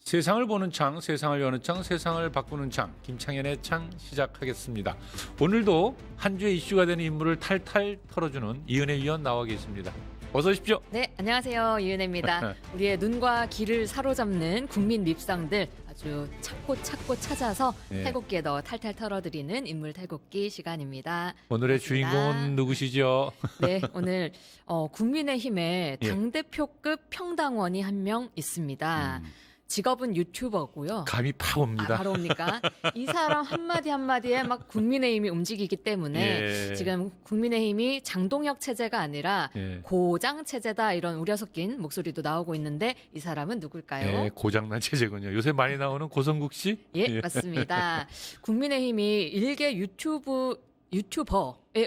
세상을 보는 창, 세상을 여는 창, 세상을 바꾸는 창, 김창현의 창 시작하겠습니다. 오늘도 한 주의 이슈가 되는 인물을 탈탈 털어주는 이은혜 위원 나와 계십니다. 어서 오십시오. 네, 안녕하세요. 이은혜입니다. 우리의 눈과 귀를 사로잡는 국민 밉상들 아주 찾고 찾아서 네. 탈곡기에 넣어 탈탈 털어드리는 인물 탈곡기 시간입니다. 오늘의 반갑습니다. 주인공은 누구시죠? 네, 오늘 국민의힘에 예. 당대표급 평당원이 한 명 있습니다. 직업은 유튜버고요. 감이 팍 옵니다. 바로 옵니까? 이 사람 한마디 한마디에 막 국민의힘이 움직이기 때문에 예. 지금 국민의힘이 장동혁 체제가 아니라 예. 고장 체제다 이런 우려 섞인 목소리도 나오고 있는데 이 사람은 누굴까요? 예, 고장난 체제군요. 요새 많이 나오는 고성국 씨? 예, 맞습니다. 국민의힘이 일개 유튜버에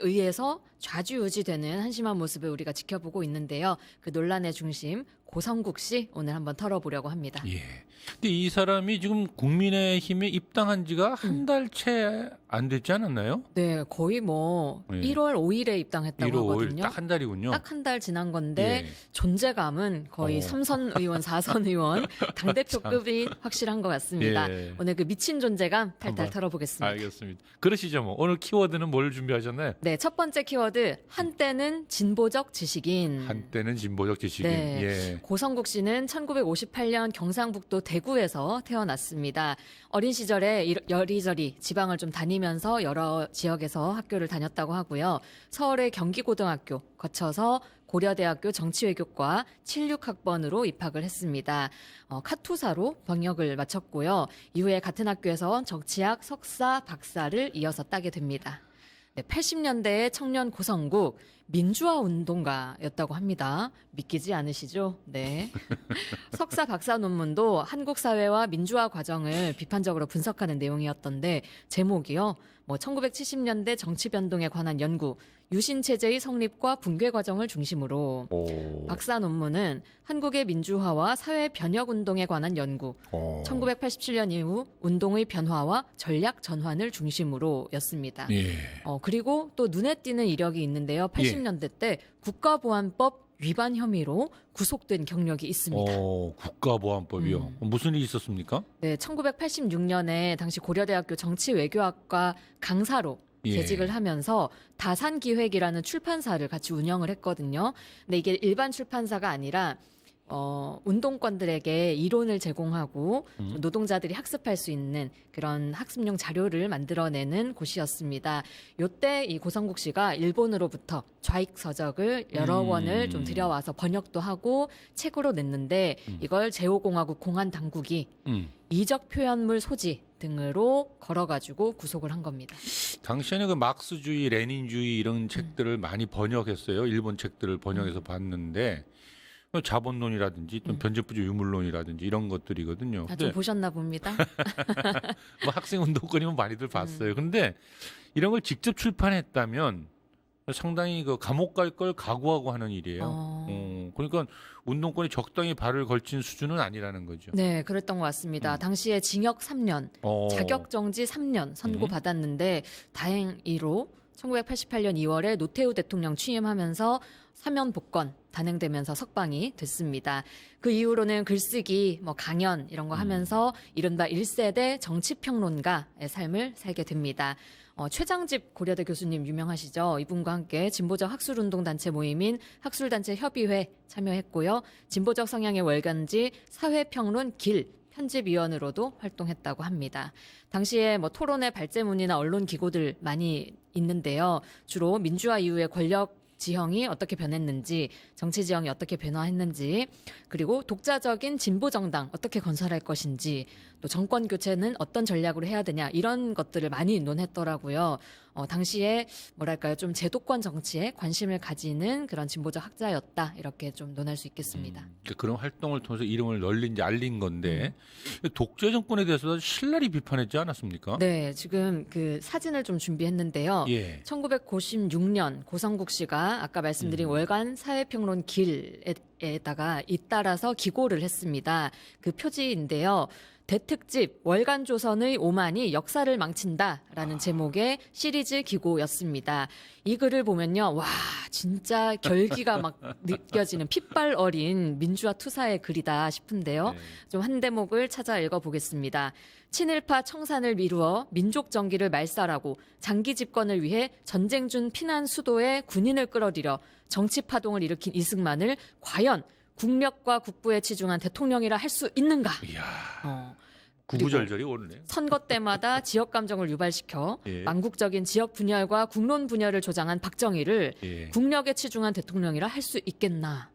의해서 좌지우지되는 한심한 모습을 우리가 지켜보고 있는데요. 그 논란의 중심 고성국 씨 오늘 한번 털어보려고 합니다. 예. 근데 이 사람이 지금 국민의힘에 입당한 지가 한 달 채 안 됐지 않았나요? 네, 거의 뭐 예. 1월 5일에 입당했다고 1월 5일 하거든요. 딱 한 달이군요. 딱 한 달 지난 건데 예. 존재감은 거의 3선 의원, 4선 의원 당대표급이 확실한 것 같습니다. 예. 오늘 그 미친 존재감 탈탈 한번 털어보겠습니다. 알겠습니다. 그러시죠 뭐. 오늘 키워드는 뭘 준비하셨나요? 네, 첫 번째 키워드 한때는 진보적 지식인. 한때는 진보적 지식인. 네. 예. 고성국 씨는 1958년 경상북도 대구에서 태어났습니다. 어린 시절에 여리저리 지방을 좀 다니면서 여러 지역에서 학교를 다녔다고 하고요. 서울의 경기고등학교 거쳐서 고려대학교 정치외교과 76학번으로 입학을 했습니다. 카투사로 병역을 마쳤고요. 이후에 같은 학교에서 정치학 석사, 박사를 이어서 따게 됩니다. 네, 80년대의 청년 고성국 민주화 운동가였다고 합니다. 믿기지 않으시죠? 네. 석사 박사 논문도 한국 사회와 민주화 과정을 비판적으로 분석하는 내용이었던데 제목이요. 1970년대 정치 변동에 관한 연구, 유신 체제의 성립과 붕괴 과정을 중심으로 오. 박사 논문은 한국의 민주화와 사회 변혁 운동에 관한 연구, 오. 1987년 이후 운동의 변화와 전략 전환을 중심으로였습니다. 예. 그리고 또 눈에 띄는 이력이 있는데요. 80년대 때 국가보안법 위반 혐의로 구속된 경력이 있습니다. 국가보안법이요. 무슨 일이 있었습니까? 네, 1986년에 당시 고려대학교 정치외교학과 강사로 예. 재직을 하면서 다산기획이라는 출판사를 같이 운영을 했거든요. 근데 이게 일반 출판사가 아니라 운동권들에게 이론을 제공하고 노동자들이 학습할 수 있는 그런 학습용 자료를 만들어내는 곳이었습니다. 요때 이 고성국 씨가 일본으로부터 좌익 서적을 여러 권을 좀 들여와서 번역도 하고 책으로 냈는데 이걸 제5공화국 공안 당국이 이적 표현물 소지 등으로 걸어가지고 구속을 한 겁니다. 당시에는 그 막스주의, 레닌주의 이런 책들을 많이 번역했어요. 일본 책들을 번역해서 봤는데 자본론이라든지 또 변제부조 유물론이라든지 이런 것들이거든요. 좀 보셨나 봅니다. 뭐 학생운동권이면 많이들 봤어요. 근데 이런 걸 직접 출판했다면 상당히 그 감옥 갈 걸 각오하고 하는 일이에요. 그러니까 운동권이 적당히 발을 걸친 수준은 아니라는 거죠. 네, 그랬던 것 같습니다. 당시에 징역 3년, 자격정지 3년 선고받았는데 다행히로 1988년 2월에 노태우 대통령 취임하면서 사면 복권 단행되면서 석방이 됐습니다. 그 이후로는 글쓰기, 강연 이런 거 하면서 이른바 1세대 정치평론가의 삶을 살게 됩니다. 최장집 고려대 교수님 유명하시죠? 이분과 함께 진보적 학술운동단체 모임인 학술단체 협의회 참여했고요. 진보적 성향의 월간지 사회평론 길 편집위원으로도 활동했다고 합니다. 당시에 토론회 발제문이나 언론 기고들 많이 있는데요. 주로 민주화 이후의 권력 지형이 어떻게 변했는지, 정치 지형이 어떻게 변화했는지, 그리고 독자적인 진보 정당 어떻게 건설할 것인지, 또 정권 교체는 어떤 전략으로 해야 되냐 이런 것들을 많이 논했더라고요. 당시에 좀 제도권 정치에 관심을 가지는 그런 진보적 학자였다 이렇게 좀 논할 수 있겠습니다. 그런 활동을 통해서 이름을 알린 건데 독재 정권에 대해서도 신랄히 비판했지 않았습니까? 네, 지금 그 사진을 좀 준비했는데요. 예. 1996년 고성국 씨가 아까 말씀드린 월간 사회평론 길에 표지에다가 잇따라서 기고를 했습니다. 그 표지인데요. 대특집 월간 조선의 오만이 역사를 망친다라는 제목의 시리즈 기고였습니다. 이 글을 보면요. 와, 진짜 결기가 막 느껴지는 핏발 어린 민주화 투사의 글이다 싶은데요. 네. 좀 한 대목을 찾아 읽어보겠습니다. 친일파 청산을 미루어 민족 정기를 말살하고 장기 집권을 위해 전쟁 중 피난 수도에 군인을 끌어들여 정치 파동을 일으킨 이승만을 과연 국력과 국부에 치중한 대통령이라 할 수 있는가? 이야. 구구절절이 오르네요. 선거 때마다 지역 감정을 유발시켜 예. 망국적인 지역 분열과 국론 분열을 조장한 박정희를 예. 국력에 치중한 대통령이라 할 수 있겠나?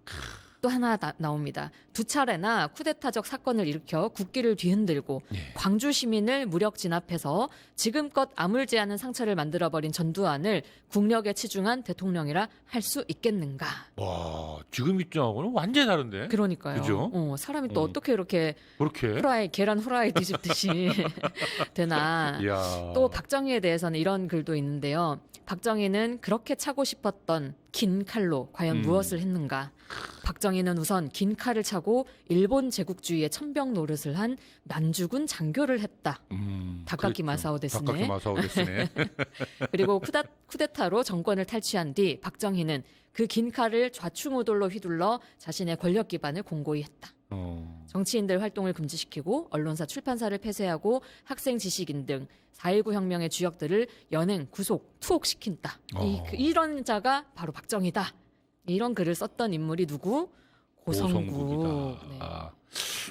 또 하나 나옵니다. 두 차례나 쿠데타적 사건을 일으켜 국기를 뒤흔들고 예. 광주 시민을 무력 진압해서 지금껏 아물지 않은 상처를 만들어버린 전두환을 국력에 치중한 대통령이라 할 수 있겠는가? 와, 지금 입장하고는 완전히 다른데. 그러니까요. 그죠? 사람이 또 어떻게 이렇게 그렇게. 계란 후라이 뒤집듯이 되나? 이야. 또 박정희에 대해서는 이런 글도 있는데요. 박정희는 그렇게 차고 싶었던 긴 칼로 과연 무엇을 했는가? 박정희는 우선 긴 칼을 차고 일본 제국주의의 천병 노릇을 한 만주군 장교를 했다. 다카키 그랬죠. 마사오 데스네. 다카키 마사오 데스네. 그리고 쿠데타로 정권을 탈취한 뒤 박정희는 그 긴 칼을 좌충우돌로 휘둘러 자신의 권력 기반을 공고히 했다. 정치인들 활동을 금지시키고 언론사 출판사를 폐쇄하고 학생 지식인 등 4.19 혁명의 주역들을 연행, 구속, 투옥시킨다. 이런 자가 바로 박정희다. 이런 글을 썼던 인물이 누구? 고성국이다. 네.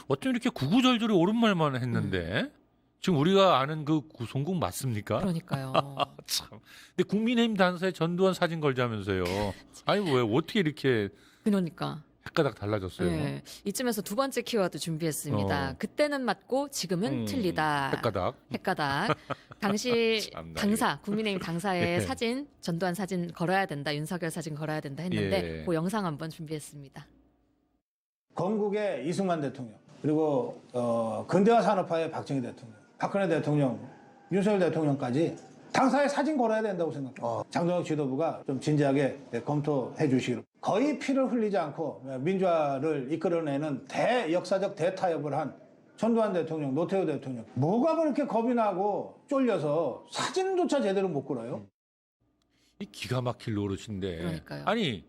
어쩜 이렇게 구구절절이 옳은 말만 했는데 지금 우리가 아는 그 구성국 맞습니까? 그러니까요. 참. 근데 국민의힘 단사에 전두환 사진 걸자면서요. 아니 왜 어떻게 이렇게 그러니까. 헷가닥 달라졌어요? 네. 이쯤에서 두 번째 키워드 준비했습니다. 그때는 맞고 지금은 틀리다. 헷가닥. 당시 참나, 당사, 국민의힘 당사의 예. 사진, 전두환 사진 걸어야 된다, 윤석열 사진 걸어야 된다 했는데 예. 그 영상 한번 준비했습니다. 건국의 이승만 대통령, 그리고 근대화 산업화의 박정희 대통령, 박근혜 대통령, 윤석열 대통령까지 당사에 사진 걸어야 된다고 생각합니다. 장동혁 지도부가 좀 진지하게 검토해 주시기를. 거의 피를 흘리지 않고 민주화를 이끌어내는 대역사적 대타협을 한 전두환 대통령, 노태우 대통령. 뭐가 그렇게 겁이 나고 쫄려서 사진조차 제대로 못 걸어요? 이 기가 막힐 노릇인데. 그러니까요. 아니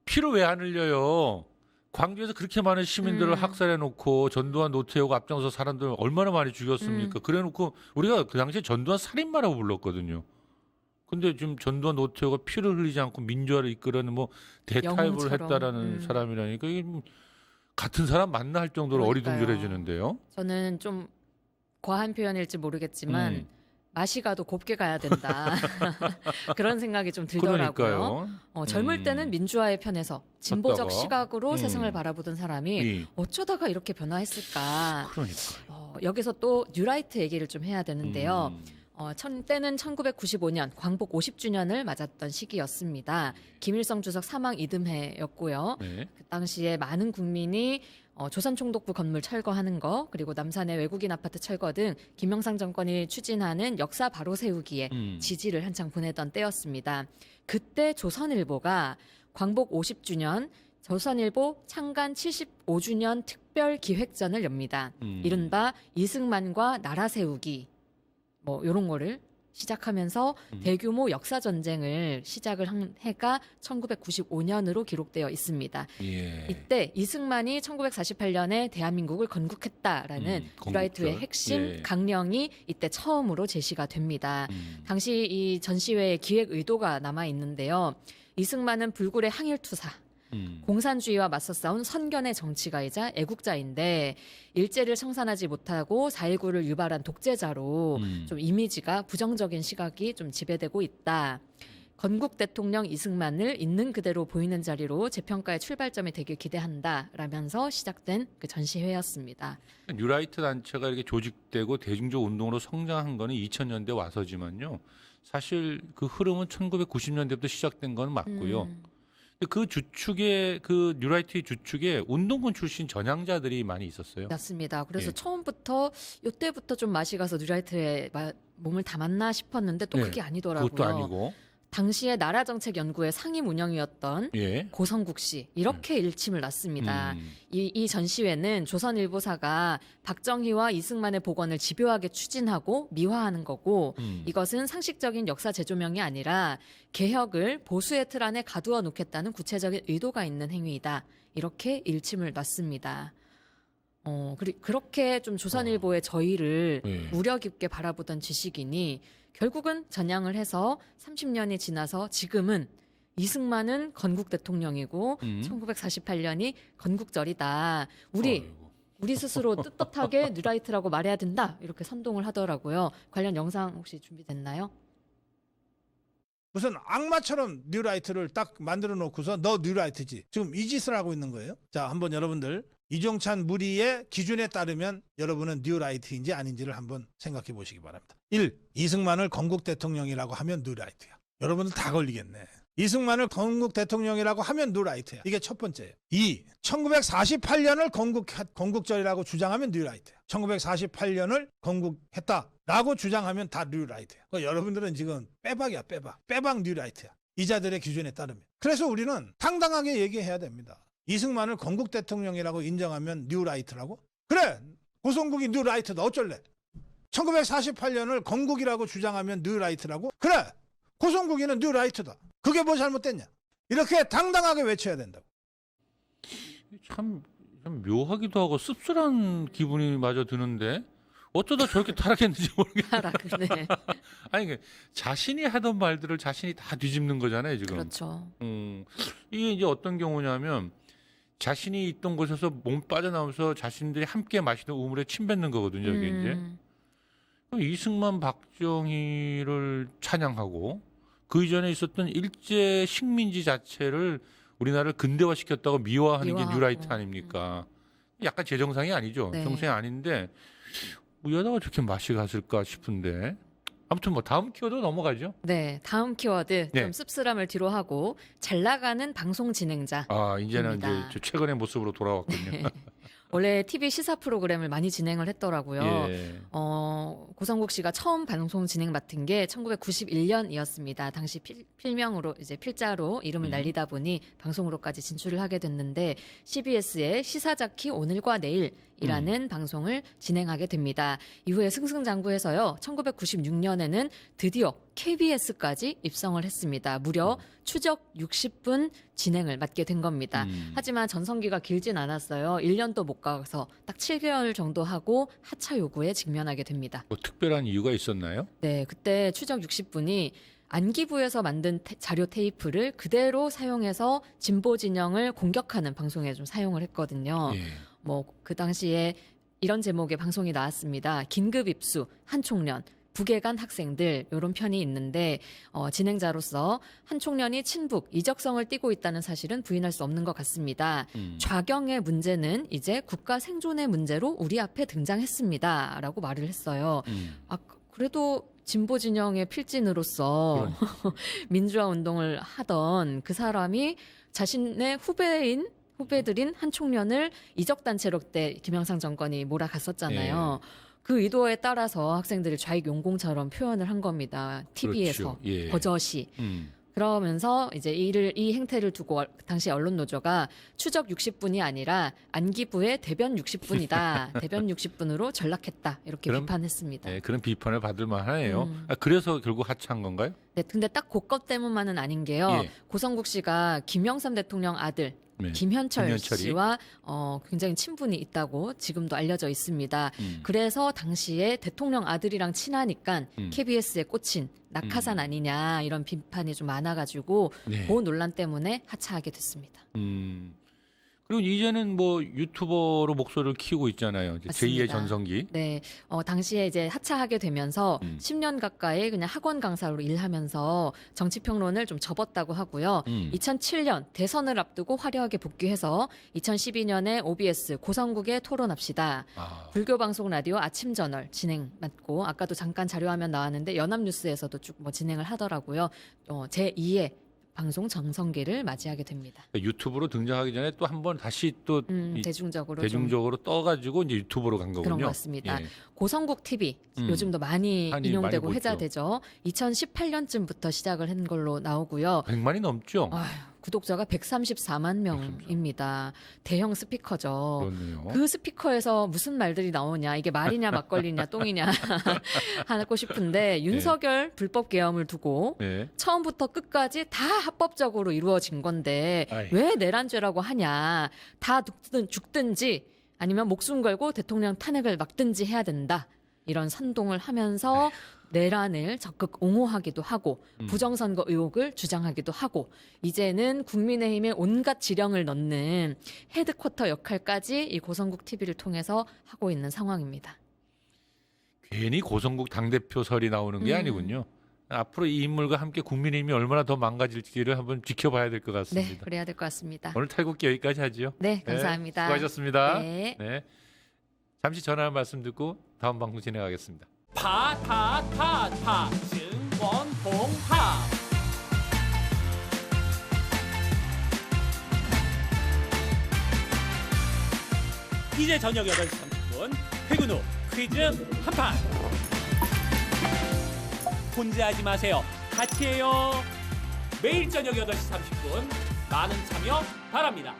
피를 왜 안 흘려요? 광주에서 그렇게 많은 시민들을 학살해놓고 전두환, 노태우가 앞장서 사람들 얼마나 많이 죽였습니까? 그래놓고 우리가 그 당시에 전두환 살인마라고 불렀거든요. 근데 지금 전두환, 노태우가 피를 흘리지 않고 민주화를 이끌어내는 뭐 대타협을 영웅처럼. 했다라는 사람이라니까 이게 뭐 같은 사람 맞나 할 정도로 그러니까요. 어리둥절해지는데요. 저는 좀 과한 표현일지 모르겠지만 맛이 가도 곱게 가야 된다. 그런 생각이 좀 들더라고요. 그러니까요. 젊을 때는 민주화의 편에서 진보적 섰다가. 시각으로 세상을 바라보던 사람이 어쩌다가 이렇게 변화했을까. 그러니까요. 여기서 또 뉴라이트 얘기를 좀 해야 되는데요. 때는 1995년 광복 50주년을 맞았던 시기였습니다. 김일성 주석 사망 이듬해였고요. 네. 그 당시에 많은 국민이 조선총독부 건물 철거하는 거, 그리고 남산의 외국인 아파트 철거 등 김영삼 정권이 추진하는 역사 바로 세우기에 지지를 한창 보내던 때였습니다. 그때 조선일보가 광복 50주년 조선일보 창간 75주년 특별 기획전을 엽니다. 이른바 이승만과 나라 세우기 뭐 이런 거를 시작하면서 대규모 역사 전쟁을 시작을 한 해가 1995년으로 기록되어 있습니다. 예. 이때 이승만이 1948년에 대한민국을 건국했다라는 뉴라이트의 건국절. 핵심 예. 강령이 이때 처음으로 제시가 됩니다. 당시 이 전시회의 기획 의도가 남아 있는데요. 이승만은 불굴의 항일투사, 공산주의와 맞서 싸운 선견의 정치가이자 애국자인데 일제를 청산하지 못하고 4.19를 유발한 독재자로 좀 이미지가 부정적인 시각이 좀 지배되고 있다. 건국 대통령 이승만을 있는 그대로 보이는 자리로 재평가의 출발점이 되길 기대한다라면서 시작된 그 전시회였습니다. 뉴라이트 단체가 이렇게 조직되고 대중적 운동으로 성장한 거는 2000년대 와서지만요. 사실 그 흐름은 1990년대부터 시작된 건 맞고요. 그 주축에 그 뉴라이트 주축에 운동권 출신 전향자들이 많이 있었어요. 맞습니다. 그래서 예. 처음부터 이때부터 좀 맛이 가서 뉴라이트에 몸을 담았나 싶었는데 또 네, 그게 아니더라고요. 그것도 아니고. 당시에 나라정책연구회 상임 운영이었던 예. 고성국 씨 이렇게 일침을 놨습니다. 이 전시회는 조선일보사가 박정희와 이승만의 복원을 집요하게 추진하고 미화하는 거고 이것은 상식적인 역사 재조명이 아니라 개혁을 보수의 틀 안에 가두어 놓겠다는 구체적인 의도가 있는 행위이다. 이렇게 일침을 놨습니다. 그렇게 좀 조선일보의 저희를 예. 우려 깊게 바라보던 지식인이 결국은 전향을 해서 30년이 지나서 지금은 이승만은 건국 대통령이고 1948년이 건국절이다. 우리 스스로 떳떳하게 뉴라이트라고 말해야 된다. 이렇게 선동을 하더라고요. 관련 영상 혹시 준비됐나요? 무슨 악마처럼 뉴라이트를 딱 만들어 놓고서 너 뉴라이트지. 지금 이 짓을 하고 있는 거예요. 자, 한번 여러분들 이종찬 무리의 기준에 따르면 여러분은 뉴라이트인지 아닌지를 한번 생각해 보시기 바랍니다. 1. 이승만을 건국 대통령이라고 하면 뉴라이트야. 여러분들 다 걸리겠네. 이승만을 건국 대통령이라고 하면 뉴라이트야. 이게 첫 번째예요. 2. 1948년을 건국절이라고 주장하면 뉴라이트야. 1948년을 건국했다라고 주장하면 다 뉴라이트야. 여러분들은 지금 빼박이야, 빼박. 빼박 뉴라이트야. 이자들의 기준에 따르면. 그래서 우리는 당당하게 얘기해야 됩니다. 이승만을 건국 대통령이라고 인정하면 뉴라이트라고? 그래, 고성국이 뉴라이트다. 어쩔래? 1948년을 건국이라고 주장하면 뉴라이트라고? 그래, 고성국이는 뉴라이트다. 그게 뭐 잘못됐냐? 이렇게 당당하게 외쳐야 된다고. 참 묘하기도 하고 씁쓸한 기분이 마저 드는데 어쩌다 저렇게 타락했는지 모르겠어요. 네. 아니 자신이 하던 말들을 자신이 다 뒤집는 거잖아요 지금. 그렇죠. 이게 이제 어떤 경우냐면 자신이 있던 곳에서 몸 빠져나오면서 자신들이 함께 마시던 우물에 침 뱉는 거거든요. 이게 이제 이승만, 박정희를 찬양하고 그 이전에 있었던 일제 식민지 자체를 우리나라를 근대화시켰다고 미화하는 게 뉴라이트 아닙니까? 약간 제 정상이 아니죠. 네. 정상이 아닌데 왜다가 저렇게 맛이 갔을까 싶은데 아무튼 뭐 다음 키워드 넘어가죠. 네, 다음 키워드 네. 좀 씁쓸함을 뒤로 하고 잘 나가는 방송 진행자. 아 이제는 입니다. 이제 저 최근의 모습으로 돌아왔군요. 네. 원래 TV 시사 프로그램을 많이 진행을 했더라고요. 예. 고성국 씨가 처음 방송 진행 맡은 게 1991년이었습니다. 당시 필명으로 이제 필자로 이름을 날리다 보니 방송으로까지 진출을 하게 됐는데 CBS의 시사자키 오늘과 내일이라는 방송을 진행하게 됩니다. 이후에 승승장구해서요. 1996년에는 드디어 KBS까지 입성을 했습니다. 무려 추적 60분 진행을 맡게 된 겁니다. 하지만 전성기가 길진 않았어요. 1년도 못 가서 딱 7개월 정도 하고 하차 요구에 직면하게 됩니다. 뭐 특별한 이유가 있었나요? 네, 그때 추적 60분이 안기부에서 만든 자료 테이프를 그대로 사용해서 진보 진영을 공격하는 방송에 좀 사용을 했거든요. 예. 뭐 그 당시에 이런 제목의 방송이 나왔습니다. 긴급 입수 한 총련. 북에 간 학생들 이런 편이 있는데 진행자로서 한 총련이 친북 이적성을 띠고 있다는 사실은 부인할 수 없는 것 같습니다. 좌경의 문제는 이제 국가 생존의 문제로 우리 앞에 등장했습니다라고 말을 했어요. 그래도 진보 진영의 필진으로서 민주화 운동을 하던 그 사람이 자신의 후배들인 한 총련을 이적단체로 그때 김영삼 정권이 몰아갔었잖아요. 예. 그 의도에 따라서 학생들이 좌익용공처럼 표현을 한 겁니다. TV에서 그렇죠. 예. 버젓이. 그러면서 이제 이 행태를 두고 당시 언론노조가 추적 60분이 아니라 안기부의 대변 60분이다. 대변 60분으로 전락했다. 이렇게 비판했습니다. 네, 그런 비판을 받을 만하네요. 그래서 결국 하차한 건가요? 네, 근데 딱 그것 때문만은 아닌 게요. 예. 고성국 씨가 김영삼 대통령 아들 네. 김현철 김현철이? 씨와 굉장히 친분이 있다고 지금도 알려져 있습니다. 그래서 당시에 대통령 아들이랑 친하니까 KBS에 꽂힌 낙하산 아니냐 이런 비판이 좀 많아가지고 네. 그 논란 때문에 하차하게 됐습니다. 그리고 이제는 뭐 유튜버로 목소리를 키우고 있잖아요. 이제 제2의 맞습니다. 전성기. 네, 당시에 이제 하차하게 되면서 10년 가까이 그냥 학원 강사로 일하면서 정치평론을 좀 접었다고 하고요. 2007년 대선을 앞두고 화려하게 복귀해서 2012년에 OBS 고성국에 토론합시다. 불교 방송 라디오 아침 저널 진행 맡고 아까도 잠깐 자료화면 나왔는데 연합뉴스에서도 쭉 뭐 진행을 하더라고요. 제2의 방송 정성기를 맞이하게 됩니다. 유튜브로 등장하기 전에 또 한 번 다시 또 이 대중적으로 떠가지고 이제 유튜브로 간 거군요. 그런 것 같습니다. 예. 고성국 TV 요즘도 많이 많이 인용되고 보죠. 회자되죠. 2018년쯤부터 시작을 한 걸로 나오고요. 100만이 넘죠. 구독자가 134만 명입니다. 대형 스피커죠. 그렇네요. 그 스피커에서 무슨 말들이 나오냐, 이게 말이냐 막걸리냐 똥이냐 하고 싶은데 윤석열 불법 계엄을 두고 네. 처음부터 끝까지 다 합법적으로 이루어진 건데 아이. 왜 내란죄라고 하냐, 다 죽든지 아니면 목숨 걸고 대통령 탄핵을 막든지 해야 된다, 이런 선동을 하면서 내란을 적극 옹호하기도 하고 부정선거 의혹을 주장하기도 하고 이제는 국민의힘에 온갖 지령을 넣는 헤드쿼터 역할까지 이 고성국 TV를 통해서 하고 있는 상황입니다. 괜히 고성국 당대표설이 나오는 게 아니군요. 앞으로 이 인물과 함께 국민의힘이 얼마나 더 망가질지를 한번 지켜봐야 될 것 같습니다. 네, 그래야 될 것 같습니다. 오늘 탈곡기 여기까지 하죠. 네, 감사합니다. 수고하셨습니다. 네. 네. 잠시 전화 말씀 듣고 다음 방송 진행하겠습니다. 파타타타 증권봉합 이제 저녁 8시 30분 퇴근 후 퀴즈 한판 혼자 하지 마세요, 같이 해요. 매일 저녁 8시 30분 많은 참여 바랍니다.